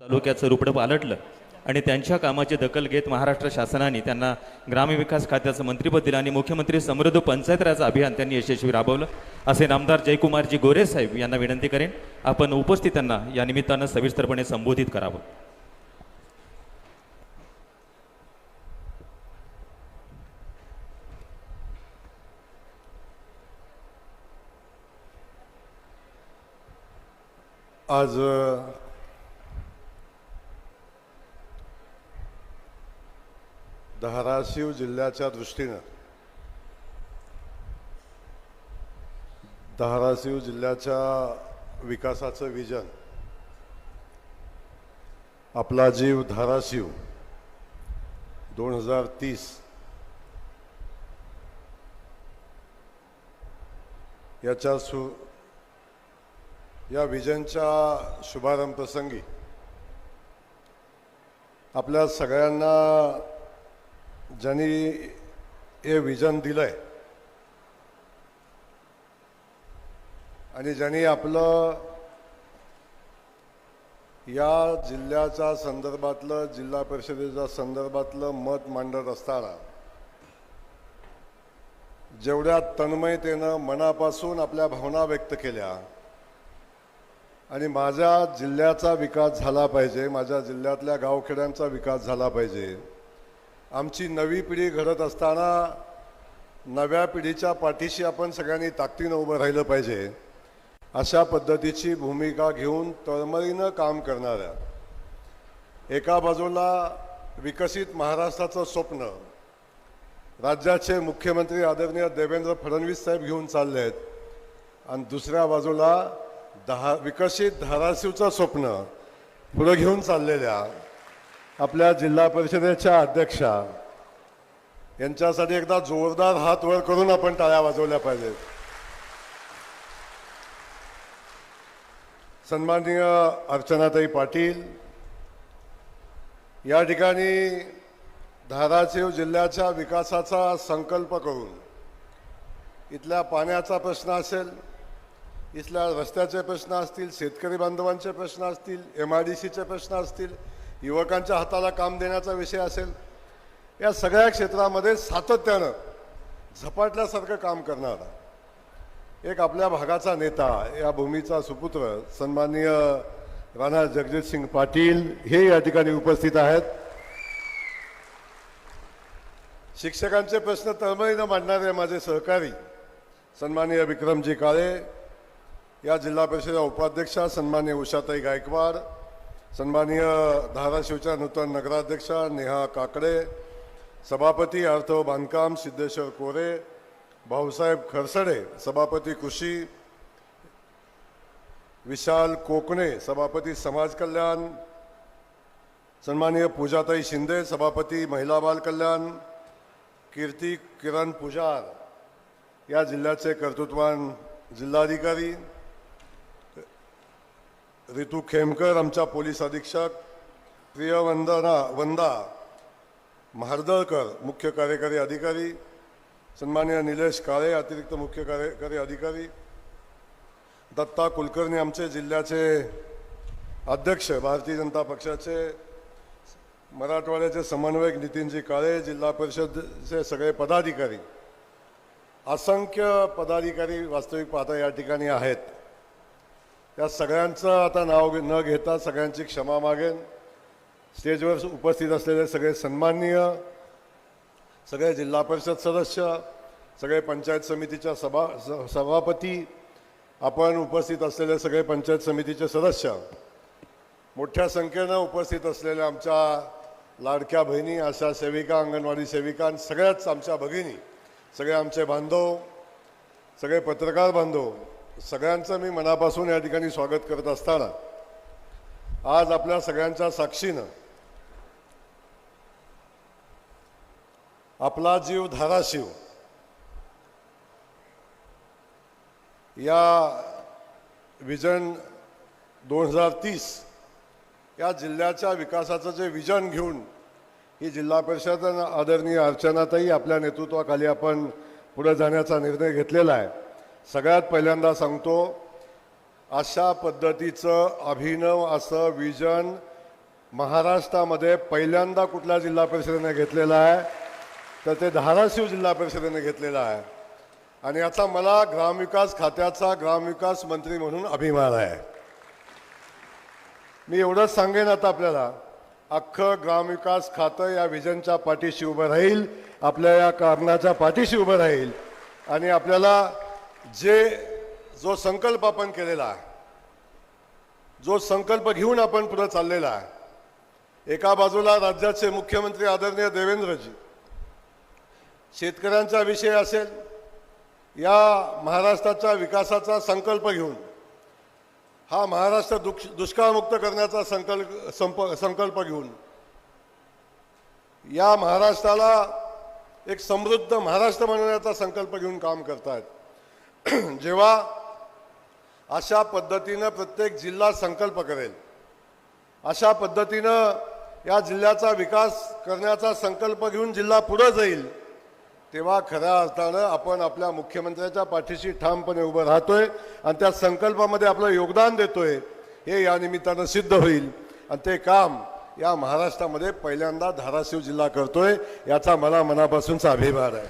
तालुक्याचं रूपडं पालटलं आणि त्यांच्या कामाची दखल घेत महाराष्ट्र शासनाने त्यांना ग्रामविकास खात्याचं मंत्रिपद दिलं आणि मुख्यमंत्री समृद्ध पंचायत राज अभियान त्यांनी यशस्वी राबवलं असे नामदार जयकुमारजी गोरे साहेब यांना विनंती करेन आपण उपस्थितांना या निमित्तानं सविस्तरपणे संबोधित करावं। आज धाराशिव जिल्ह्याच्या दृष्टीनं धाराशिव जिल्ह्याच्या विकासाचं विजन आपला जीव धाराशिव 2030 या विजनच्या शुभारंभ प्रसंगी आपल्या सगळ्यांना ज्यांनी हे विजन दिलंय आणि ज्यांनी आपलं या जिल्ह्याच्या संदर्भातलं जिल्हा परिषदेच्या संदर्भातलं मत मांडत असताना जेवढ्या तन्मयतेनं मनापासून आपल्या भावना व्यक्त केल्या आणि माझ्या जिल्ह्याचा विकास झाला पाहिजे, माझ्या जिल्ह्यातल्या गावखेड्यांचा विकास झाला पाहिजे, आमची नवी पिढी घडत असताना नव्या पिढीच्या पाठीशी आपण सगळ्यांनी ताकदीनं उभं राहिलं पाहिजे, अशा पद्धतीची भूमिका घेऊन तळमळीनं काम करणाऱ्या एका बाजूला विकसित महाराष्ट्राचं स्वप्न राज्याचे मुख्यमंत्री आदरणीय देवेंद्र फडणवीस साहेब घेऊन चालले आहेत आणि दुसऱ्या बाजूला विकसित धाराशिवचं स्वप्न पुढे घेऊन चाललेल्या आपल्या जिल्हा परिषदेच्या अध्यक्षा यांच्यासाठी एकदा जोरदार हात वर करून आपण टाळ्या वाजवल्या पाहिजेत। सन्माननीय अर्चनाताई पाटील या ठिकाणी धाराशिव जिल्ह्याच्या विकासाचा संकल्प करून इथल्या पाण्याचा प्रश्न असेल, इथल्या रस्त्याचे प्रश्न असतील, शेतकरी बांधवांचे प्रश्न असतील, MIDCचे प्रश्न असतील, युवकांच्या हाताला काम देण्याचा विषय असेल, या सगळ्या क्षेत्रामध्ये सातत्यानं झपाटल्यासारखं काम करणारा एक आपल्या भागाचा नेता, या भूमीचा सुपुत्र सन्माननीय राणा जगजितसिंग पाटील हे या ठिकाणी उपस्थित आहेत। शिक्षकांचे प्रश्न तळमळीनं मांडणारे माझे सहकारी सन्माननीय विक्रमजी काळे, या जिल्हा परिषदेच्या उपाध्यक्षा सन्माननीय उषाताई गायकवाड, सन्माननीय धाराशिवच्या नूतन नगराध्यक्षा नेहा काकडे, सभापती अर्थ व बांधकाम सिद्धेश्वर कोरे, भाऊसाहेब खरसडे सभापती कृषी, विशाल कोकणे सभापती समाज कल्याण, सन्माननीय पूजाताई शिंदे सभापती महिला बाल कल्याण, कीर्ती किरण पुजार या जिल्ह्याचे कर्तृत्वान जिल्हाधिकारी, ऋतू खेमकर आमच्या पोलीस अधीक्षक, वंदा महार्दळकर मुख्य कार्यकारी अधिकारी, सन्माननीय निलेश काळे अतिरिक्त मुख्य कार्यकारी अधिकारी, दत्ता कुलकर्णी आमचे जिल्ह्याचे अध्यक्ष भारतीय जनता पक्षाचे, मराठवाड्याचे समन्वयक नितीनजी काळे, जिल्हा परिषदचे सगळे पदाधिकारी, असंख्य पदाधिकारी वास्तविक पाहता या ठिकाणी आहेत। या सगळ्यांचं आता नाव न घेता सगळ्यांची क्षमा मागेन। स्टेजवर उपस्थित असलेले सगळे सन्माननीय सगळे जिल्हा परिषद सदस्य, सगळे पंचायत समितीच्या सभापती, आपण उपस्थित असलेले सगळे पंचायत समितीचे सदस्य, मोठ्या संख्येनं उपस्थित असलेल्या आमच्या लाडक्या बहिणी, आशा सेविका, अंगणवाडी सेविका, सगळ्याच आमच्या भगिनी, सगळे आमचे बांधव, सगळे पत्रकार बांधव, सगळ्यांचं मी मनापासून या ठिकाणी स्वागत करत असताना आज आपल्या सगळ्यांच्या साक्षीनं आपला जीव धाराशिव या विजन 2030 या जिल्ह्याच्या विकासाचं जे विजन घेऊन ही जिल्हा परिषद आदरणीय अर्चनाताई आपल्या नेतृत्वाखाली आपण पुढे जाण्याचा निर्णय घेतलेला आहे। सगळ्यात पहिल्यांदा सांगतो, अशा पद्धतीचं अभिनव असं विजन महाराष्ट्रामध्ये पहिल्यांदा कुठल्या जिल्हा परिषदेने घेतलेला आहे तर ते धाराशिव जिल्हा परिषदेने घेतलेला आहे. आणि आता मला ग्रामविकास खात्याचा ग्रामविकास मंत्री म्हणून अभिमान आहे. मी एवढंच सांगेन आता आपल्याला, अख्खं ग्रामविकास खातं या विजनच्या पाठीशी उभं राहील, आपल्या या कारणाच्या पाठीशी उभं राहील. आणि आपल्याला जो संकल्प आपण केलेला आहे, जो संकल्प घेऊन आपण पुढे चाललेला आहे, एका बाजूला राज्याचे मुख्यमंत्री आदरणीय देवेंद्रजी शेतकऱ्यांचा विषय असेल, या महाराष्ट्राच्या विकासाचा संकल्प घेऊन हा महाराष्ट्र दुष्काळमुक्त करण्याचा संकल्प घेऊन या महाराष्ट्राला एक समृद्ध महाराष्ट्र बनवण्याचा संकल्प घेऊन काम करतायत. जेव्हा अशा पद्धतीनं प्रत्येक जिल्हा संकल्प करेल, अशा पद्धतीनं या जिल्ह्याचा विकास करण्याचा संकल्प घेऊन जिल्हा पुढे जाईल, तेव्हा खऱ्या अर्थानं आपण आपल्या मुख्यमंत्र्याच्या पाठीशी ठामपणे उभं राहतोय आणि त्या संकल्पामध्ये आपलं योगदान देतोय, हे या निमित्तानं सिद्ध होईल. आणि ते काम या महाराष्ट्रामध्ये पहिल्यांदा धाराशिव जिल्हा करतोय, याचा मला मनापासूनचा अभिमान आहे.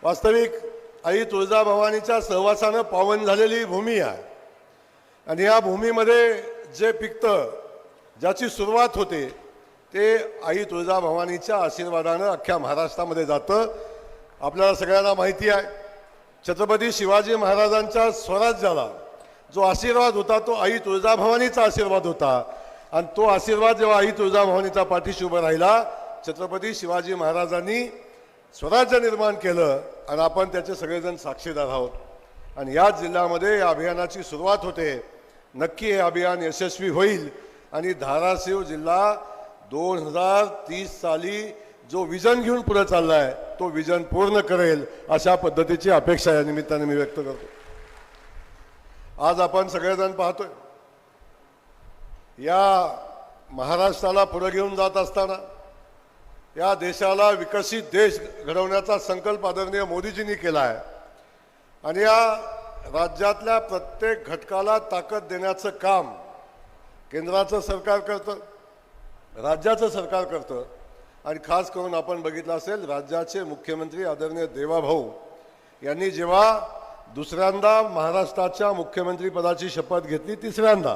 वास्तविक आई तुळजाभवानीच्या सहवासानं पावन झालेली भूमी आहे. आणि या भूमीमध्ये जे पिकतं, ज्याची सुरुवात होते, ते आई तुळजाभवानीच्या आशीर्वादानं अख्ख्या महाराष्ट्रामध्ये जातं. आपल्याला सगळ्यांना माहिती आहे, छत्रपती शिवाजी महाराजांच्या स्वराज्याला जो आशीर्वाद होता तो आई तुळजाभवानीचा आशीर्वाद होता. आणि तो आशीर्वाद जेव्हा आई तुळजाभवानीचा पाठीशी उभा राहिला, छत्रपती शिवाजी महाराजांनी स्वराज्य निर्माण केलं आणि आपण त्याचे सगळेजण साक्षीदार आहोत. आणि याच जिल्ह्यामध्ये या अभियानाची सुरुवात होते. नक्की हे अभियान यशस्वी होईल आणि धाराशिव जिल्हा 2030 साली जो विजन घेऊन पुढे चाललाय तो विजन पूर्ण करेल, अशा पद्धतीची अपेक्षा या निमित्ताने मी व्यक्त करतो. आज आपण सगळेजण पाहतोय, या महाराष्ट्राला पुढे घेऊन जात असताना या देशाला विकसित देश घडवण्याचा संकल्प आदरणीय मोदीजींनी केला आहे. आणि या राज्यातल्या प्रत्येक घटकाला ताकद देण्याचं काम केंद्राचं सरकार करतं, राज्याचं सरकार करतं. आणि खास करून आपण बघितलं असेल, राज्याचे मुख्यमंत्री आदरणीय देवाभाऊ यांनी जेव्हा दुसऱ्यांदा महाराष्ट्राच्या मुख्यमंत्रीपदाची शपथ घेतली, तिसऱ्यांदा,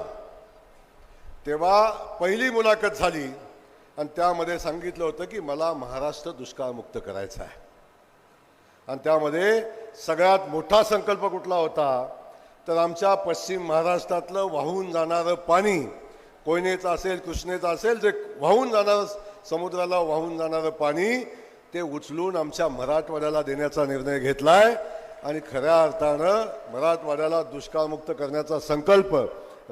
तेव्हा पहिली मुलाखत झाली आणि त्यामध्ये सांगितलं होतं की मला महाराष्ट्र दुष्काळमुक्त करायचा आहे. आणि त्यामध्ये सगळ्यात मोठा संकल्प कुठला होता तर आमच्या पश्चिम महाराष्ट्रातलं वाहून जाणारं पाणी, कोयनेचं असेल, कृष्णेचं असेल, जे वाहून जाणारं, समुद्राला वाहून जाणारं पाणी, ते उचलून आमच्या मराठवाड्याला देण्याचा निर्णय घेतलाय. आणि खऱ्या अर्थानं मराठवाड्याला दुष्काळमुक्त करण्याचा संकल्प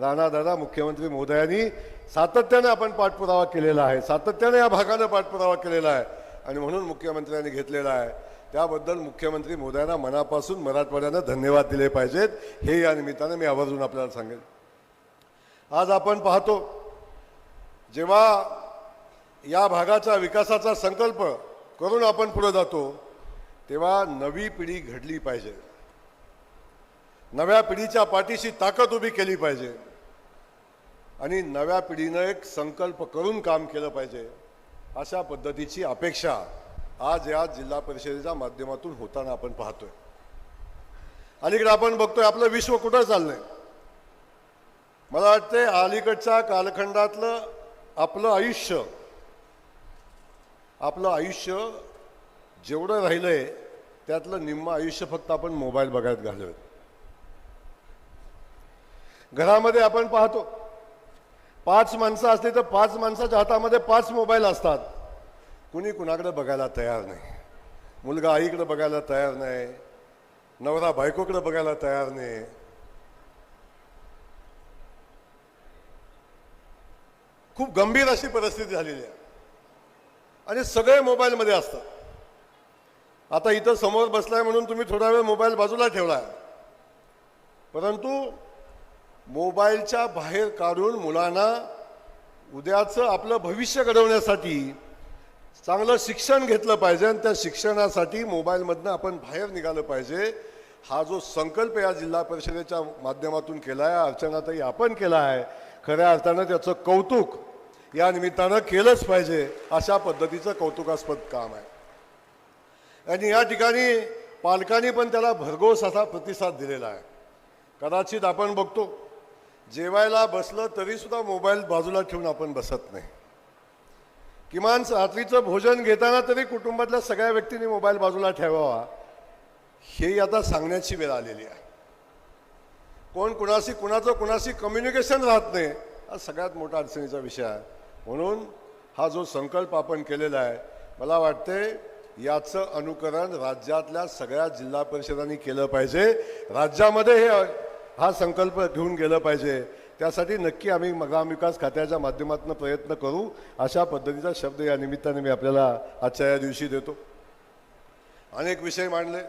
राणादादा मुख्यमंत्री महोदयांनी सातत्याने आपण पाठपुरावा केलेला आहे, सातत्याने या भागानं पाठपुरावा केलेला आहे आणि म्हणून मुख्यमंत्र्यांनी घेतलेला आहे. त्याबद्दल मुख्यमंत्री महोदयांना मनापासून मराठवाड्यानं धन्यवाद दिले पाहिजेत, हे या निमित्तानं मी आवर्जून आपल्याला सांगेन. आज आपण पाहतो, जेव्हा या भागाच्या विकासाचा संकल्प करून आपण पुढे जातो, तेव्हा नवी पिढी घडली पाहिजे, नव्या पिढीच्या पाठीशी ताकद उभी केली पाहिजे आणि नव्या पिढीनं एक संकल्प करून काम केलं पाहिजे, अशा पद्धतीची अपेक्षा आज या जिल्हा परिषदेच्या माध्यमातून होताना आपण पाहतोय. अलीकडे आपण बघतोय आपलं विश्व कुठं चाललंय. मला वाटतंय अलीकडच्या कालखंडातलं आपलं आयुष्य जेवढं राहिलंय त्यातलं निम्म आयुष्य फक्त आपण मोबाईल बघायला घालवत. घरामध्ये आपण पाहतो 5 माणसं असली तर 5 माणसाच्या हातामध्ये 5 मोबाईल असतात. कुणी कुणाकडे बघायला तयार नाही. मुलगा आईकडे बघायला तयार नाही, नवरा बायकोकडे बघायला तयार नाही. खूप गंभीर अशी परिस्थिती झालेली आहे आणि सगळे मोबाईलमध्ये असतात. आता इथं समोर बसलाय म्हणून तुम्ही थोडा वेळ मोबाईल बाजूला ठेवलाय, परंतु मोबाईलच्या बाहेर काढून मुलांना उद्याचं आपलं भविष्य घडवण्यासाठी चांगलं शिक्षण घेतलं पाहिजे आणि त्या शिक्षणासाठी मोबाईलमधनं आपण बाहेर निघालं पाहिजे. हा जो संकल्प या जिल्हा परिषदेच्या माध्यमातून केला आहे, अर्चनाताई आपण केला आहे, खऱ्या अर्थानं त्याचं कौतुक या निमित्तानं केलंच पाहिजे, अशा पद्धतीचं कौतुकास्पद काम आहे. आणि या ठिकाणी पालकांनी पण त्याला भरघोस असा प्रतिसाद दिलेला आहे. कदाचित आपण बघतो जेवायला बसलं तरी सुद्धा मोबाईल बाजूला ठेवून आपण बसत नाही. किमान रात्रीचं भोजन घेताना तरी कुटुंबातल्या सगळ्या व्यक्तींनी मोबाईल बाजूला ठेवावा, हे आता सांगण्याची वेळ आलेली आहे. कुणाशी कम्युनिकेशन राहत नाही, हा सगळ्यात मोठा अडचणीचा विषय आहे. म्हणून हा जो संकल्प आपण केलेला आहे, मला वाटते याचं अनुकरण राज्यातल्या सगळ्या जिल्हा परिषदांनी केलं पाहिजे. राज्यामध्ये हा संकल्प घेऊन गेलं पाहिजे. त्यासाठी नक्की आम्ही ग्रामविकास खात्याच्या माध्यमातून प्रयत्न करू, अशा पद्धतीचा शब्द या निमित्ताने मी आपल्याला आजच्या या दिवशी देतो. अनेक विषय मांडले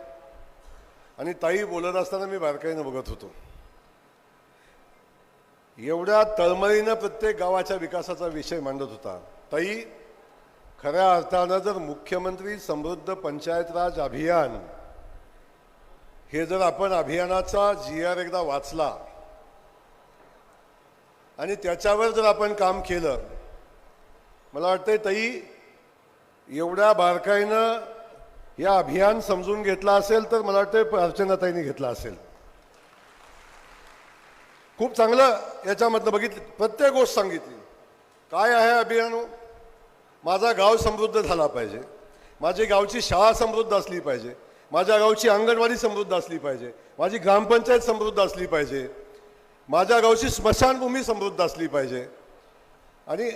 आणि ताई बोलत असताना मी बारकाईनं बघत होतो. एवढ्या तळमळीनं प्रत्येक गावाच्या विकासाचा विषय मांडत होता. ताई, खऱ्या अर्थानं जर मुख्यमंत्री समृद्ध पंचायत राज अभियान हे जर आपण अभियानाचा GR एकदा वाचला आणि त्याच्यावर जर आपण काम केलं, मला वाटतंय ताई एवढ्या बारकाईनं या अभियान समजून घेतला असेल तर मला वाटतं अर्चनाताईंनी घेतला असेल. खूप चांगलं याच्यामधनं बघितलं, प्रत्येक गोष्ट सांगितली. काय आहे अभियान? माझा गाव समृद्ध झाला पाहिजे, माझी गावची शाळा समृद्ध असली पाहिजे, माझ्या गावची अंगणवाडी समृद्ध असली पाहिजे, माझी ग्रामपंचायत समृद्ध असली पाहिजे, माझ्या गावची स्मशानभूमी समृद्ध असली पाहिजे, आणि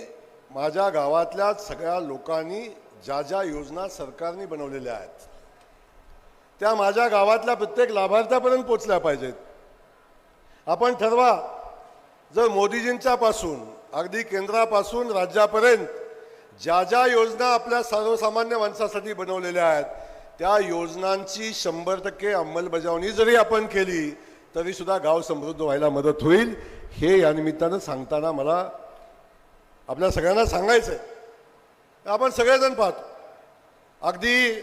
माझ्या गावातल्या सगळ्या लोकांनी ज्या ज्या योजना सरकारने बनवलेल्या आहेत त्या माझ्या गावातल्या प्रत्येक लाभार्थ्यापर्यंत पोचल्या पाहिजेत. आपण ठरवा, जर मोदीजींच्या पासून अगदी केंद्रापासून राज्यापर्यंत ज्या ज्या योजना आपल्या सर्वसामान्य माणसासाठी बनवलेल्या आहेत त्या योजनांची 100% अंमलबजावणी जरी आपण केली तरी सुद्धा गाव समृद्ध व्हायला मदत होईल. हे या निमित्तानं सांगताना मला आपल्या सगळ्यांना सांगायचं आहे. आपण सगळेजण पाहतो, अगदी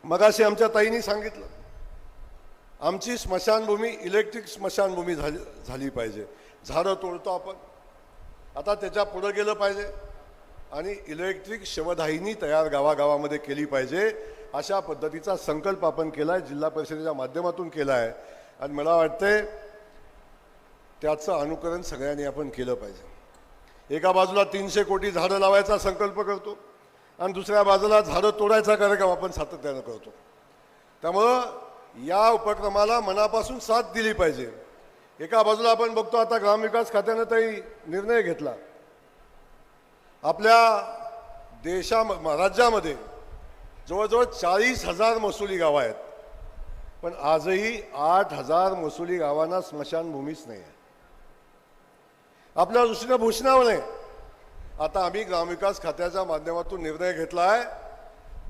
मगाशी आमच्या ताईंनी सांगितलं, आमची स्मशानभूमी इलेक्ट्रिक स्मशानभूमी झाली पाहिजे. झाडं तोडतो आपण, आता त्याच्या पुढं गेलं पाहिजे आणि इलेक्ट्रिक शवदाहिनी तयार गावागावामध्ये केली पाहिजे. अशा पद्धतीचा संकल्प आपण केला आहे, जिल्हा परिषदेच्या माध्यमातून केला आहे. आणि मला वाटतंय त्याचं अनुकरण सगळ्यांनी आपण केलं पाहिजे. एका बाजूला 300 कोटी झाडं लावायचा संकल्प करतो आणि दुसऱ्या बाजूला झाडं तोडायचा कार्यक्रम आपण सातत्यानं करतो. त्यामुळं या उपक्रमाला मनापासून साथ दिली पाहिजे. एका बाजूला आपण बघतो आता ग्रामविकास खात्यानं तरी निर्णय घेतला, आपल्या राज्यामध्ये जवळजवळ 40,000 महसुली गावं आहेत, पण आजही 8,000 महसुली गावांना स्मशानभूमीच नाही आहे. आपल्या दृष्टीनं भूषणावर नाही. आता आम्ही ग्रामविकास खात्याच्या माध्यमातून निर्णय घेतला आहे,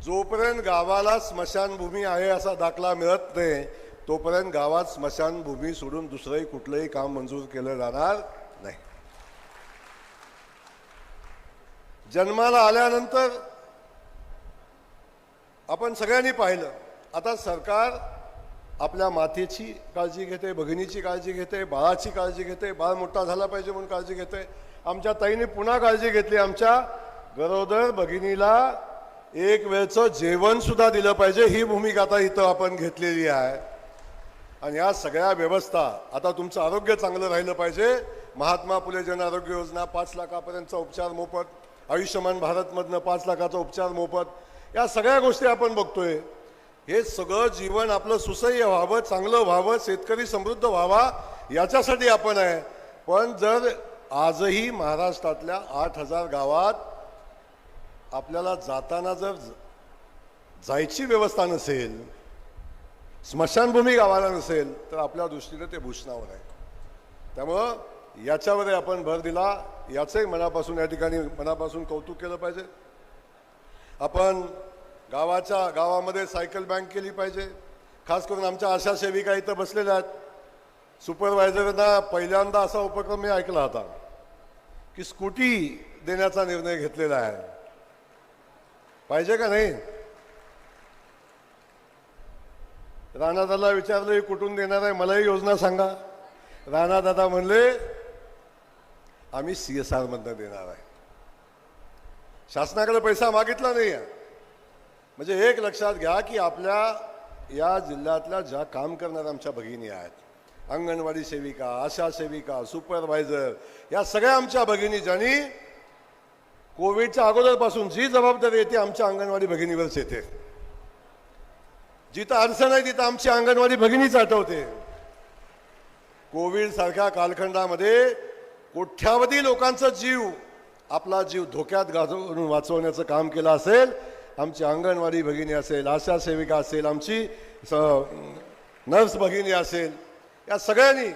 जोपर्यंत गावाला स्मशानभूमी आहे असा दाखला मिळत नाही तोपर्यंत गावात स्मशानभूमी सोडून दुसरंही कुठलंही काम मंजूर केलं जाणार नाही. जन्माला आल्यानंतर आपण सगळ्यांनी पाहिलं, आता सरकार आपल्या मातेची काळजी घेते, भगिनीची काळजी घेते, बाळाची काळजी घेते, बाळ मोठा झाला पाहिजे म्हणून काळजी घेते. आमच्या ताईने पुन्हा काळजी घेतली, आमच्या गरोदर भगिनीला एक वेळचं जेवण सुद्धा दिलं पाहिजे, ही भूमिका आता इथं आपण घेतलेली आहे. आणि या सगळ्या व्यवस्था, आता तुमचं आरोग्य चांगलं राहिलं पाहिजे, महात्मा फुले जन आरोग्य योजना 5 लाखापर्यंतचा उपचार मोफत, आयुष्यमान भारतमधनं 5 लाखाचा उपचार मोफत, या सगळ्या गोष्टी आपण बघतोय. हे सगळं जीवन आपलं सुसह्य व्हावं, चांगलं व्हावं, शेतकरी समृद्ध व्हावा याच्यासाठी आपण आहे. पण जर आजही महाराष्ट्रातल्या 8,000 गावात आपल्याला जाताना जर जायची व्यवस्था नसेल, स्मशानभूमी गावाला नसेल, तर आपल्या दृष्टीने ते भूषणावर आहे. त्यामुळं याच्यावर आपण भर दिला, याचंही मनापासून या ठिकाणी मनापासून कौतुक केलं पाहिजे. आपण गावामध्ये सायकल बँक केली पाहिजे. खास करून आमच्या आशा सेविका इथं बसलेल्या आहेत. सुपरवायझरना पहिल्यांदा असा उपक्रम मी ऐकला होता की स्कूटी देण्याचा निर्णय घेतलेला आहे. पाहिजे का नाही? राणादादाला विचारलं ही कुठून देणार आहे, मलाही योजना सांगा. राणादादा म्हणले आम्ही CSR मधनं देणार आहे. शासनाकडे पैसा मागितला नाही आहे. म्हणजे एक लक्षात घ्या की आपल्या या जिल्ह्यातल्या ज्या काम करणाऱ्या आमच्या भगिनी आहेत, अंगणवाडी सेविका, आशा सेविका, सुपरवायझर, या सगळ्या आमच्या भगिनी ज्यांनी कोविडच्या अगोदरपासून जी जबाबदारी येते आमच्या अंगणवाडी भगिनीवरच येते. जिथं अडचण आहे तिथं आमची अंगणवाडी भगिनीच आठवते. कोविड सारख्या कालखंडामध्ये कोट्यावधी लोकांचा जीव, आपला जीव धोक्यात घालून वाचवण्याचं काम केलं असेल आमची अंगणवाडी भगिनी असेल, आशा सेविका असेल, आमची नर्स भगिनी असेल, या सगळ्यांनी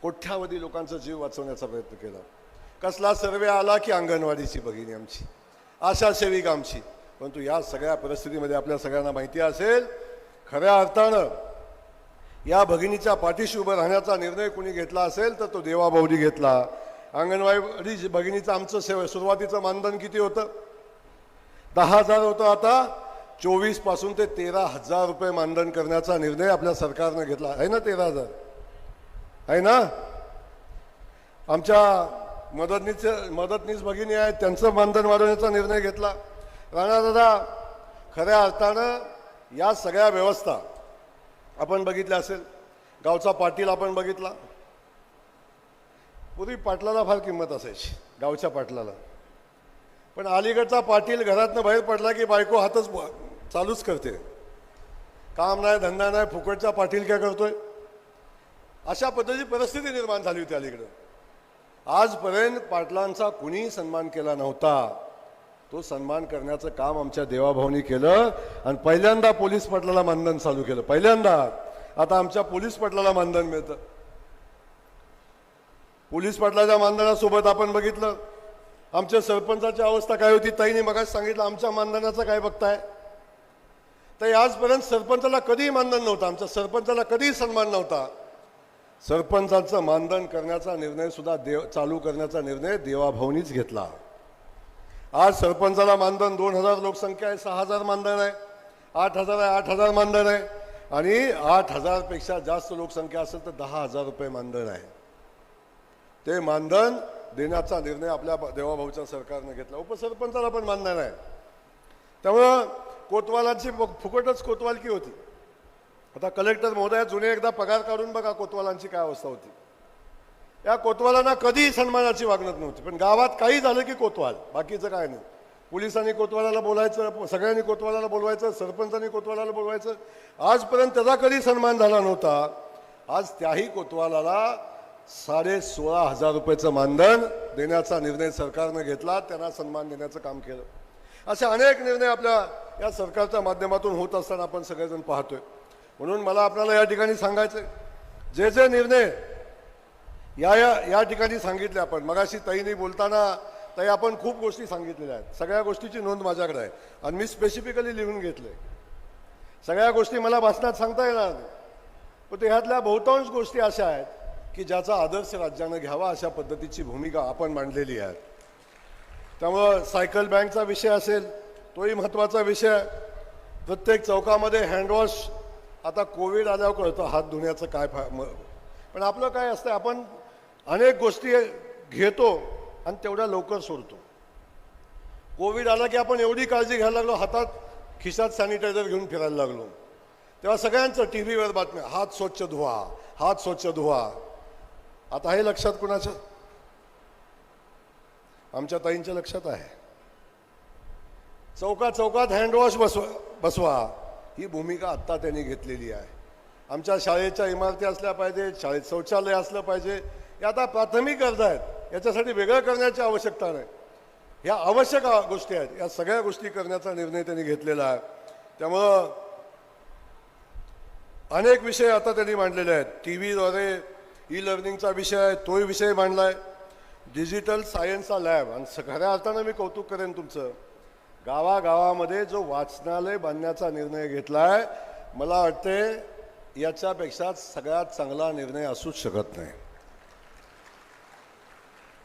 कोट्यावधी लोकांचा जीव वाचवण्याचा प्रयत्न केला. कसला सर्वे आला की अंगणवाडीची भगिनी आमची, आशा सेविका आमची. परंतु या सगळ्या परिस्थितीमध्ये आपल्या सगळ्यांना माहिती असेल, खऱ्या अर्थानं या भगिनीच्या पाठीशी उभं राहण्याचा निर्णय कोणी घेतला असेल तर तो देवाभाऊनी घेतला. अंगणवाडी भगिनीचं आमचं सुरुवातीचं मानधन किती होतं? 10,000 होतं. आता 24 पासून ते 13,000 रुपये मानधन करण्याचा निर्णय आपल्या सरकारनं घेतला आहे ना. 13,000 आहे ना. आमच्या मदतनीस भगिनी आहेत, त्यांचं मानधन वाढवण्याचा निर्णय घेतला. राणादादा, खऱ्या अर्थानं या सगळ्या व्यवस्था आपण बघितल्या असेल. गावचा पाटील आपण बघितला. पूर्वी पाटलाला फार किंमत असायची, गावच्या पाटलाला. पण अलीकडचा पाटील घरातनं बाहेर पडला की बायको हातच चालूच करते. काम नाही, धंदा नाही, फुकटचा पाटील काय करतोय, अशा पद्धतीची परिस्थिती निर्माण झाली होती अलीकडं. आजपर्यंत पाटलांचा कुणी सन्मान केला नव्हता. तो सन्मान करण्याचं काम आमच्या देवाभाऊनी केलं आणि पहिल्यांदा पोलीस पाटलाला मानधन चालू केलं. पहिल्यांदा आता आमच्या पोलीस पाटलाला मानधन मिळतं. पोलीस पाटलाच्या मानधनासोबत आपण बघितलं आमच्या सरपंचाची अवस्था काय होती. ताईने मगाच सांगितलं आमच्या मानधनाचं काय बघताय. तर आजपर्यंत सरपंचाला कधीही मानधन नव्हतं, आमच्या सरपंचाला कधीही सन्मान नव्हता. सरपंचाचं मानधन करण्याचा निर्णय सुद्धा चालू करण्याचा निर्णय देवाभाऊनीच घेतला. आज सरपंचाला मानधन 2,000 लोकसंख्या आहे, 6,000 मानधन आहे, 8,000 आहे, 8,000 मानधन आहे. आणि 8,000 पेक्षा जास्त लोकसंख्या असेल तर 10,000 रुपये मानधन आहे. ते मानधन देण्याचा निर्णय आपल्या देवाभाऊच्या सरकारने घेतला. उपसरपंचाला पण मानधन आहे. त्यामुळं कोतवालांची फुकटच कोतवालकी होती. आता कलेक्टर महोदया जुने एकदा पगार काढून बघा कोतवालांची काय अवस्था होती. या कोतवालांना कधीही सन्मानाची वागणूक नव्हती. पण गावात काही झालं की कोतवाल, बाकीचं काय नाही. पोलिसांनी कोतवालाला बोलायचं, सगळ्यांनी कोतवालाला बोलवायचं, सरपंचांनी कोतवालाला बोलवायचं. आजपर्यंत त्याचा कधी सन्मान झाला नव्हता. आज त्याही कोतवालाला 16,500 रुपयाचं मानधन देण्याचा निर्णय सरकारनं घेतला. त्यांना सन्मान देण्याचं काम केलं. असे अनेक निर्णय आपल्या या सरकारच्या माध्यमातून होत असताना आपण सगळेजण पाहतोय. म्हणून मला आपल्याला या ठिकाणी सांगायचं, जे जे निर्णय या ठिकाणी सांगितले आपण मगाशी ताईंनी बोलताना, ताई आपण खूप गोष्टी सांगितलेल्या आहेत. सगळ्या गोष्टीची नोंद माझ्याकडे आहे आणि मी स्पेसिफिकली लिहून घेतले. सगळ्या गोष्टी मला भाषणात सांगता येणार नाही, पण ह्यातल्या बहुतांश गोष्टी अशा आहेत की ज्याचा आदर्श राज्यानं घ्यावा अशा पद्धतीची भूमिका आपण मांडलेली आहे. त्यामुळं सायकल बँकचा विषय असेल तोही महत्त्वाचा विषय आहे. प्रत्येक चौकामध्ये हँडवॉश, आता कोविड आल्यावर कळतं हात धुण्याचं काय पण आपलं काय असतं, आपण अनेक गोष्टी घेतो आणि तेवढ्या लवकर सोडतो. कोविड आला की आपण एवढी काळजी घ्यायला लागलो, हातात खिशात सॅनिटायझर घेऊन फिरायला लागलो. तेव्हा सगळ्यांचं टी व्हीवर बातम्या, हात स्वच्छ धुवा, हात स्वच्छ धुवा. आता हे लक्षात कुणाच्या? आमच्या ताईंच्या लक्षात आहे. चौकात हँडवॉश बसवा ही भूमिका आत्ता त्यांनी घेतलेली आहे. आमच्या शाळेच्या इमारती असल्या पाहिजेत, शाळेत शौचालय असलं पाहिजे. हे आता प्राथमिक गरजा आहेत, याच्यासाठी वेगळं करण्याची आवश्यकता नाही. ह्या आवश्यक गोष्टी आहेत, या सगळ्या गोष्टी करण्याचा निर्णय त्यांनी घेतलेला आहे. त्यामुळं अनेक विषय आता त्यांनी मांडलेले आहेत. टी व्हीद्वारे ई लर्निंगचा विषय आहे, तोही विषय मांडला आहे. डिजिटल सायन्सचा लॅब, आणि खऱ्या अर्थानं मी कौतुक करेन तुमचं, गावागावामध्ये जो वाचनालय बांधण्याचा निर्णय घेतला आहे, मला वाटते याच्यापेक्षा सगळ्यात चांगला निर्णय असूच शकत नाही.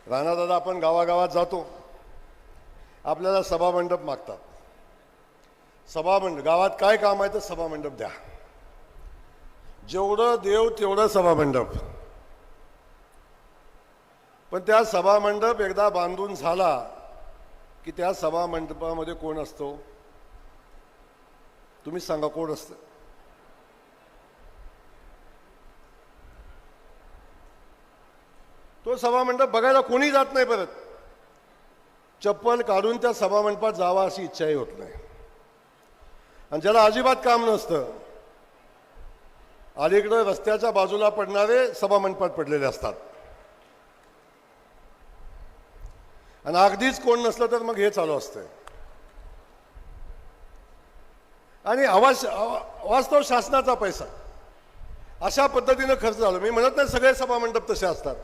राणादादा, आपण गावागावात जातो, आपल्याला सभामंडप मागतात. सभामंडप, गावात काय काम आहे तर सभामंडप द्या. जेवढं देव तेवढं सभामंडप. पण त्या सभामंडप एकदा बांधून झाला की त्या सभा मंडपामध्ये कोण असतो? तुम्हीच सांगा कोण असतं? तो सभा मंडप बघायला कोणी जात नाही. परत चप्पल काढून त्या सभा मंडपात जावा अशी इच्छाही होत नाही. आणि ज्याला अजिबात काम नसतं, अलीकडे रस्त्याच्या बाजूला पडणारे सभा मंडपात पडलेले असतात. आणि अगदीच कोण नसलं तर मग हे चालू असतं. आणि वास्तव शासनाचा पैसा अशा पद्धतीनं खर्च झाला. मी म्हणत नाही सगळे सभा मंडप तसे असतात,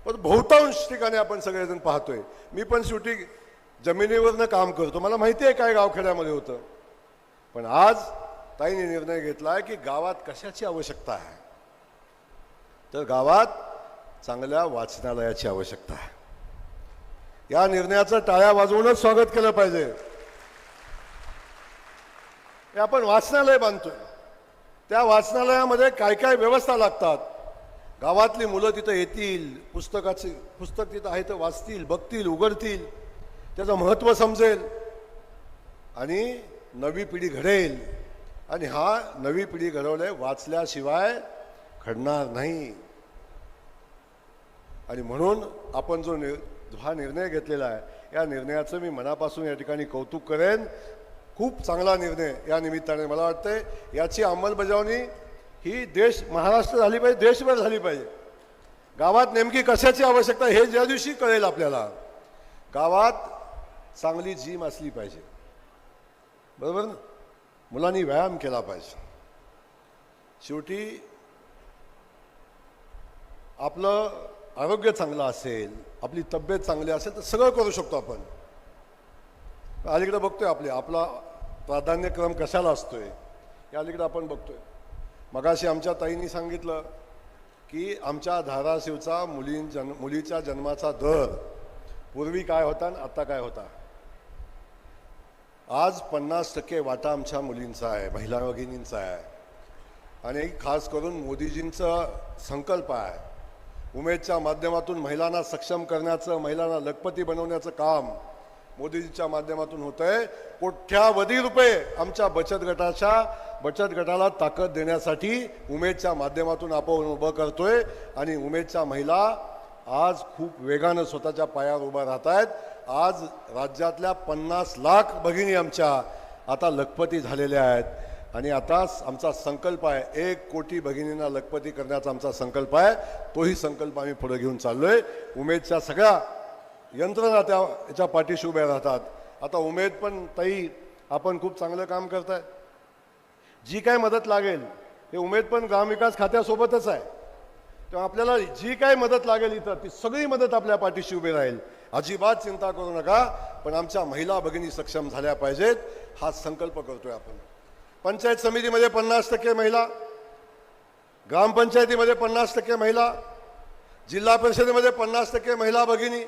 पण बहुतांश ठिकाणी आपण सगळेजण पाहतोय. मी पण शेवटी जमिनीवरनं काम करतो, मला माहिती आहे काय गावखेड्यामध्ये होतं. पण आज ताईने निर्णय घेतला की गावात कशाची आवश्यकता आहे, तर गावात चांगल्या वाचनालयाची आवश्यकता आहे. या निर्णयाचं टाळ्या वाजवूनच स्वागत केलं पाहिजे. हे आपण वाचनालय बांधतोय, त्या वाचनालयामध्ये काय काय व्यवस्था लागतात. गावातली मुलं तिथं येतील, पुस्तक तिथं आहे तर वाचतील, बघतील, उघडतील, त्याचं महत्त्व समजेल आणि नवी पिढी घडेल. आणि हा नवी पिढी घडवले वाचल्याशिवाय घडणार नाही. आणि म्हणून आपण जो हा निर्णय घेतलेला आहे, या निर्णयाचं मी मनापासून या ठिकाणी कौतुक करेन. खूप चांगला निर्णय या निमित्ताने मला वाटतंय. याची अंमलबजावणी ही महाराष्ट्र झाली पाहिजे, देशभर झाली पाहिजे. गावात नेमकी कशाची आवश्यकता हे ज्या दिवशी कळेल आपल्याला, गावात चांगली जिम असली पाहिजे, बरोबर ना, मुलांनी व्यायाम केला पाहिजे. शेवटी आपलं आरोग्य चांगलं असेल, आपली तब्येत चांगली असेल तर सगळं करू शकतो आपण. अलीकडे बघतोय आपला प्राधान्यक्रम कशाला असतोय, या अलीकडे आपण बघतोय. मगाशी आमच्या ताईंनी सांगितलं की आमच्या धाराशिवचा मुलीच्या जन्माचा दर पूर्वी काय होता आणि आता काय होता. आज 50% वाटा आमच्या मुलींचा आहे, महिला भगिनींचा आहे. आणि खास करून मोदीजींचा संकल्प आहे, उमेदच्या माध्यमातून महिलांना सक्षम करण्याचं, महिलांना लखपती बनवण्याचं काम मोदीजीच्या माध्यमातून होतंय. कोट्यावधी रुपये आमच्या बचत गटाला ताकद देण्यासाठी उमेदच्या माध्यमातून आपण उभं करतोय. आणि उमेदच्या महिला आज खूप वेगानं स्वतःच्या पायावर उभा राहत आहेत. आज राज्यातल्या 50 लाख भगिनी आमच्या आता लखपती झालेल्या आहेत. आणि आता आमचा संकल्प आहे 1 कोटी भगिनींना लखपती करण्याचा आमचा संकल्प आहे. तोही संकल्प आम्ही पुढे घेऊन चाललोय. उमेदच्या सगळ्या यंत्रणा याच्या पाठीशी उभ्या राहतात. आता उमेद पण ताई आपण खूप चांगलं काम करताय. जी काय मदत लागेल हे उमेद पण ग्रामविकास खात्यासोबतच आहे, तेव्हा आपल्याला जी काय मदत लागेल इथं ती सगळी मदत आपल्या पाठीशी उभी राहील. अजिबात चिंता करू नका. पण आमच्या महिला भगिनी सक्षम झाल्या पाहिजेत हा संकल्प करतोय आपण. पंचायत समितीमध्ये 50% महिला, ग्रामपंचायतीमध्ये 50% महिला, जिल्हा परिषदेमध्ये 50% महिला भगिनी.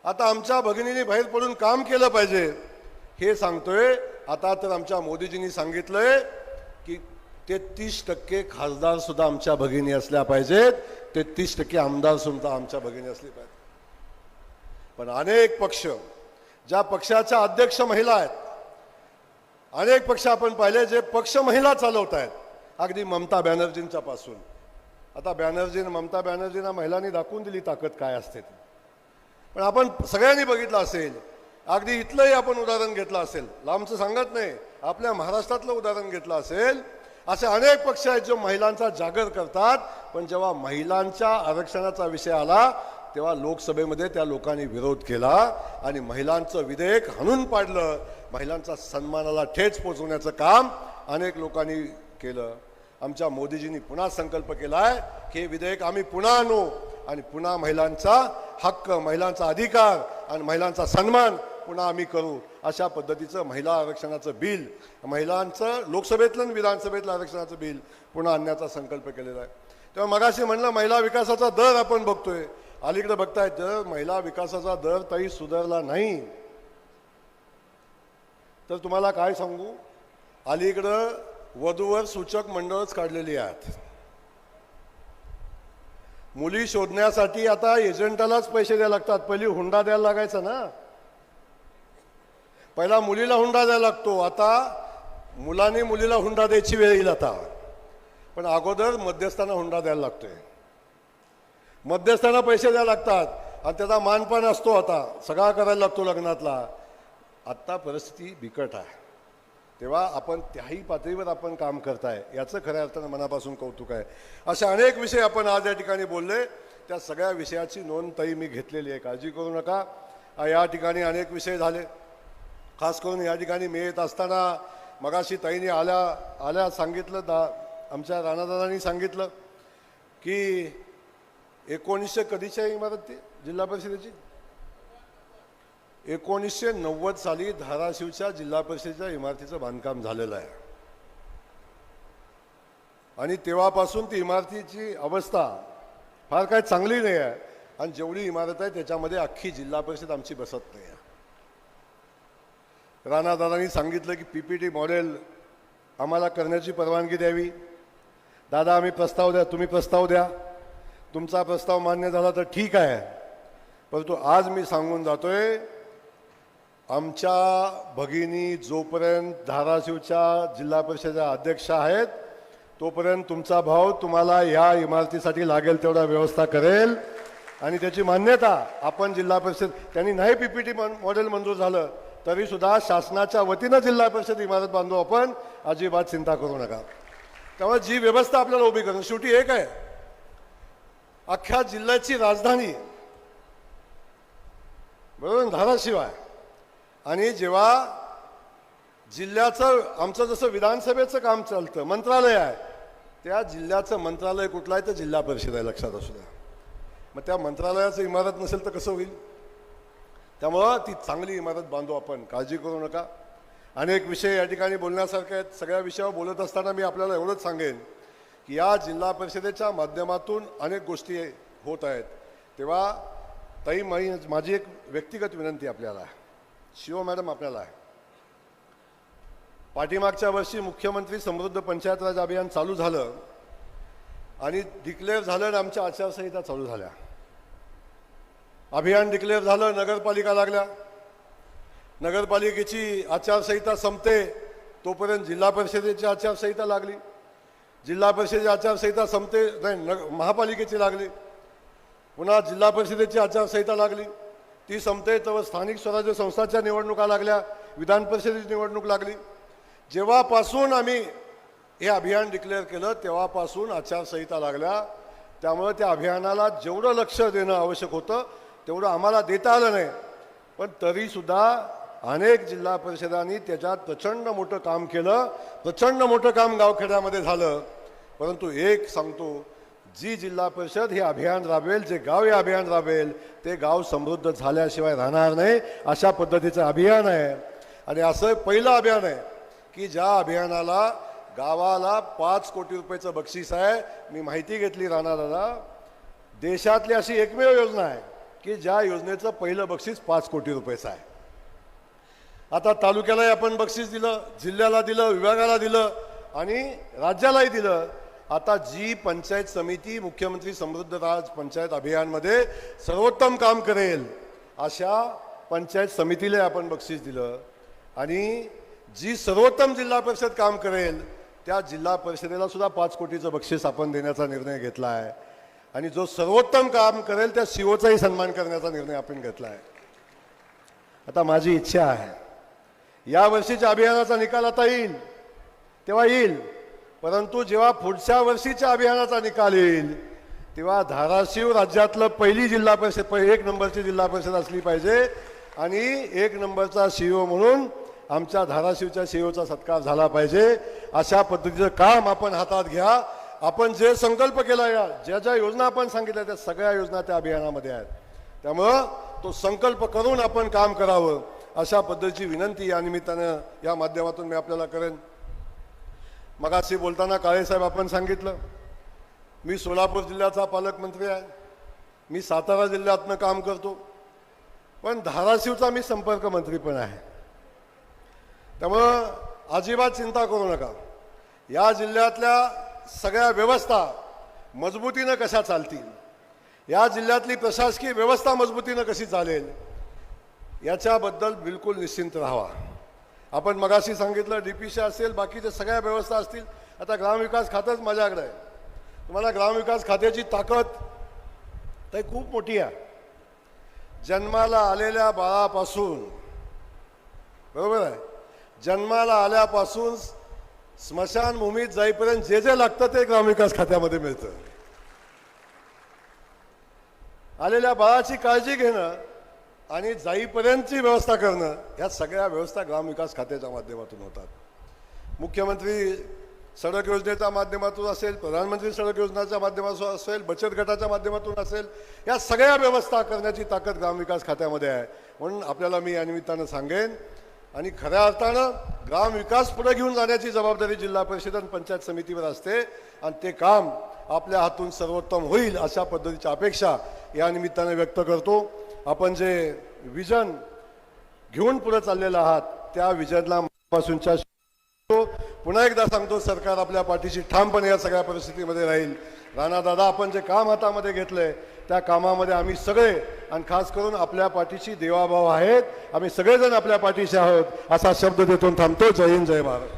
आता आमच्या भगिनींनी बाहेर पडून काम केलं पाहिजे हे सांगतोय. आता तर आमच्या मोदीजींनी सांगितलंय की 33% खासदार सुद्धा आमच्या भगिनी असल्या पाहिजेत, 33% आमदार सुद्धा आमच्या भगिनी असले पाहिजेत. पण अनेक पक्ष, ज्या पक्षाच्या अध्यक्ष महिला आहेत, अनेक पक्ष आपण पाहिले जे पक्ष महिला चालवत आहेत, अगदी ममता बॅनर्जींच्या पासून. आता ममता बॅनर्जींना महिलांनी दाखवून दिली ताकद काय असते. पण आपण सगळ्यांनी बघितलं असेल, अगदी इथलंही आपण उदाहरण घेतलं असेल, लांबचं सांगत नाही, आपल्या महाराष्ट्रातलं उदाहरण घेतलं असेल. असे अनेक पक्ष आहेत जो महिलांचा जागर करतात. पण जेव्हा महिलांच्या आरक्षणाचा विषय आला तेव्हा लोकसभेमध्ये त्या लोकांनी विरोध केला आणि महिलांचं विधेयक हाणून पाडलं. महिलांचा सन्मानाला ठेच पोचवण्याचं काम अनेक लोकांनी केलं. आमच्या मोदीजींनी पुन्हा संकल्प केलाय की हे विधेयक आम्ही पुन्हा आणू आणि पुन्हा महिलांचा हक्क, महिलांचा अधिकार आणि महिलांचा सन्मान पुन्हा आम्ही करू. अशा पद्धतीचं महिला आरक्षणाचं बिल, महिलांचं लोकसभेतलं आणि विधानसभेतलं आरक्षणाचं बिल पुन्हा आणण्याचा संकल्प केलेला आहे. तेव्हा मगाशी म्हणलं महिला विकासाचा दर आपण बघतोय, अलीकडे बघताय तर महिला विकासाचा दर तरी सुधारला नाही. तर तुम्हाला काय सांगू, अलीकडं वधूवर सूचक मंडळच काढलेली आहेत. मुली शोधण्यासाठी आता एजंटालाच पैसे द्यायला लागतात. पहिली हुंडा द्यायला लागायचा ना, पहिला मुलीला हुंडा द्यायला लागतो, आता मुलांनी मुलीला हुंडा द्यायची वेळ येईल आता. पण अगोदर मध्यस्थांना हुंडा द्यायला लागतोय, मध्यस्थांना पैसे द्यायला लागतात आणि त्याचा मानपान असतो, आता सगळा करायला लागतो लग्नातला. आत्ता परिस्थिती बिकट आहे, तेव्हा आपण त्याही पातळीवर आपण काम करताय, याचं खऱ्या अर्थानं मनापासून कौतुक आहे. असे अनेक विषय आपण आज या ठिकाणी बोलले, त्या सगळ्या विषयाची नोंद ताई मी घेतलेली आहे, काळजी करू नका. या ठिकाणी अनेक विषय झाले, खास करून या ठिकाणी मी येत असताना मगाशी ताईने आल्या सांगितलं, आमच्या राणादादांनी सांगितलं की 1900 कधीच्या इमारत ती जिल्हा परिषदेची 1990 साली धाराशिवच्या जिल्हा परिषदेच्या इमारतीचं बांधकाम झालेलं आहे आणि तेव्हापासून ती इमारतीची अवस्था फार काय चांगली नाही आहे आणि जेवढी इमारत आहे त्याच्यामध्ये अख्खी जिल्हा परिषद आमची बसत नाही आहे. राणादादांनी सांगितलं की PPT मॉडेल आम्हाला करण्याची परवानगी द्यावी. दादा आम्ही प्रस्ताव द्या, तुम्ही प्रस्ताव द्या, तुमचा प्रस्ताव मान्य झाला तर ठीक आहे. परंतु आज मी सांगून जातोय, आमच्या भगिनी जोपर्यंत धाराशिवच्या जिल्हा परिषदेच्या अध्यक्ष आहेत तोपर्यंत तुमचा भाऊ तुम्हाला या इमारतीसाठी लागेल तेवढा व्यवस्था करेल आणि त्याची मान्यता आपण जिल्हा परिषद, त्यांनी नाही PPT मॉडेल मंजूर झालं तरी सुद्धा शासनाच्या वतीनं जिल्हा परिषद इमारत बांधू आपण, अजिबात चिंता करू नका. त्यामुळे जी व्यवस्था आपल्याला उभी करणं, शेवटी एक आहे, अख्ख्या जिल्ह्याची राजधानी बरोबर धाराशिव आहे आणि जेव्हा जिल्ह्याचं आमचं जसं विधानसभेचं काम चालतं, मंत्रालय आहे, त्या जिल्ह्याचं मंत्रालय कुठलं आहे तर जिल्हा परिषद आहे, लक्षात असू द्या. मग त्या मंत्रालयाचं इमारत नसेल तर कसं होईल? त्यामुळं ती चांगली इमारत बांधू आपण, काळजी करू नका. अनेक विषय या ठिकाणी बोलण्यासारखे आहेत. सगळ्या विषयावर बोलत असताना मी आपल्याला एवढंच सांगेन की या जिल्हा परिषदेच्या माध्यमातून अनेक गोष्टी होत आहेत. तेव्हा ताई माझी एक व्यक्तिगत विनंती आपल्याला आहे, शिव मॅडम आपल्याला आहे. पाठीमागच्या वर्षी मुख्यमंत्री समृद्ध पंचायत राज अभियान चालू झालं आणि डिक्लेअर झालं आणि आमच्या आचारसंहिता चालू झाल्या. अभियान डिक्लेअर झालं, नगरपालिका लागल्या, नगरपालिकेची आचारसंहिता संपते तोपर्यंत जिल्हा परिषदेची आचारसंहिता लागली, जिल्हा परिषदेची आचारसंहिता संपते नाही महापालिकेची लागली, पुन्हा जिल्हा परिषदेची आचारसंहिता लागली, ती संपते तर स्थानिक स्वराज्य संस्थांच्या निवडणुका लागल्या, विधान परिषदेची निवडणूक लागली. जेव्हापासून आम्ही हे अभियान डिक्लेअर केलं तेव्हापासून आचारसंहिता लागल्या. त्यामुळे त्या अभियानाला जेवढं लक्ष देणं आवश्यक होतं तेवढं आम्हाला देता आलं नाही. पण तरीसुद्धा अनेक जिल्हा परिषदांनी त्याच्यात प्रचंड मोठं काम केलं, प्रचंड मोठं काम गावखेड्यामध्ये झालं. परंतु एक सांगतो, जी जिल्हा परिषद हे अभियान राबवेल, जे गाव हे अभियान राबवेल ते गाव समृद्ध झाल्याशिवाय राहणार नाही, अशा पद्धतीचं अभियान आहे. आणि असं पहिलं अभियान आहे की ज्या अभियानाला गावाला 5 कोटी रुपयाचं बक्षीस आहे. मी माहिती घेतली राणादादा, देशातली अशी एकमेव योजना आहे की ज्या योजनेचं पहिलं बक्षीस 5 कोटी रुपयाचं आहे. आता तालुक्यालाही आपण बक्षीस दिलं, जिल्ह्याला दिलं, विभागाला दिलं आणि राज्यालाही दिलं. आता जी पंचायत समिती मुख्यमंत्री समृद्ध राज पंचायत अभियानमध्ये सर्वोत्तम काम करेल अशा पंचायत समितीला आपण बक्षीस दिलं आणि जी सर्वोत्तम जिल्हा परिषद काम करेल त्या जिल्हा परिषदेला सुद्धा 5 कोटीचं बक्षीस आपण देण्याचा निर्णय घेतला आहे. आणि जो सर्वोत्तम काम करेल त्या COचाही सन्मान करण्याचा निर्णय आपण घेतला आहे. आता माझी इच्छा आहे, या वर्षीच्या अभियानाचा निकाल आता येईल तेव्हा येईल, परंतु जेव्हा पुढच्या वर्षीच्या अभियानाचा निकाल येईल तेव्हा धाराशिव राज्यातलं पहिली जिल्हा परिषद, 1 नंबरची जिल्हा परिषद असली पाहिजे आणि 1 नंबरचा CO म्हणून आमच्या धाराशिवच्या COचा सत्कार झाला पाहिजे. अशा पद्धतीचं काम आपण हातात घ्या. आपण जे संकल्प केला, या ज्या ज्या योजना आपण सांगितल्या त्या सगळ्या योजना त्या अभियानामध्ये आहेत. त्यामुळं तो संकल्प करून आपण काम करावं, अशा पद्धतीची विनंती या निमित्तानं या माध्यमातून मी आपल्याला करेन. मगाशी बोलताना काळेसाहेब आपण सांगितलं, मी सोलापूर जिल्ह्याचा पालकमंत्री आहे, मी सातारा जिल्ह्यातनं काम करतो, पण धाराशिवचा मी संपर्क मंत्री पण आहे. त्यामुळं अजिबात चिंता करू नका. या जिल्ह्यातल्या सगळ्या व्यवस्था मजबूतीनं कशा चालतील, या जिल्ह्यातली प्रशासकीय व्यवस्था मजबूतीनं कशी चालेल याच्याबद्दल बिलकुल निश्चिंत राहावा. आपण मगाशी सांगितलं डीपीसी असेल, बाकीच्या सगळ्या व्यवस्था असतील. आता ग्रामविकास खातंच माझ्याकडे आहे. तुम्हाला ग्रामविकास खात्याची ताकद तर खूप मोठी आहे. जन्माला आलेल्या बाळापासून, बरोबर आहे, जन्माला आल्यापासून स्मशानभूमीत जाईपर्यंत जे जे लागतं ते ग्रामविकास खात्यामध्ये मिळतं. आलेल्या बाळाची काळजी घेणं आणि जाईपर्यंतची व्यवस्था करणं, ह्या सगळ्या व्यवस्था ग्रामविकास खात्याच्या माध्यमातून होतात. मुख्यमंत्री सडक योजनेच्या माध्यमातून असेल, प्रधानमंत्री सडक योजनेच्या माध्यमातून असेल, बचत गटाच्या माध्यमातून असेल, या सगळ्या व्यवस्था करण्याची ताकद ग्रामविकास खात्यामध्ये आहे. म्हणून आपल्याला मी या निमित्तानं सांगेन, आणि खऱ्या अर्थानं ग्रामविकास पुढे घेऊन जाण्याची जबाबदारी जिल्हा परिषद आणि पंचायत समितीवर असते, आणि ते काम आपल्या हातून सर्वोत्तम होईल अशा पद्धतीची अपेक्षा या निमित्ताने व्यक्त करतो. आपण जे विजन घेऊन पुढे चाललेलं आहात त्या विजनला पासूनच्या पुन्हा एकदा सांगतो, सरकार आपल्या पाठीशी ठामपणे या सगळ्या परिस्थितीमध्ये राहील. राणादादा, आपण जे काम हातामध्ये घेतलंय त्या कामामध्ये आम्ही सगळे, आणि खास करून आपल्या पाठीशी देवाभाव आहेत, आम्ही सगळेजण आपल्या पाठीशी आहोत असा शब्द देतो थांबतो. जय हिंद, जय महाराष्ट्र.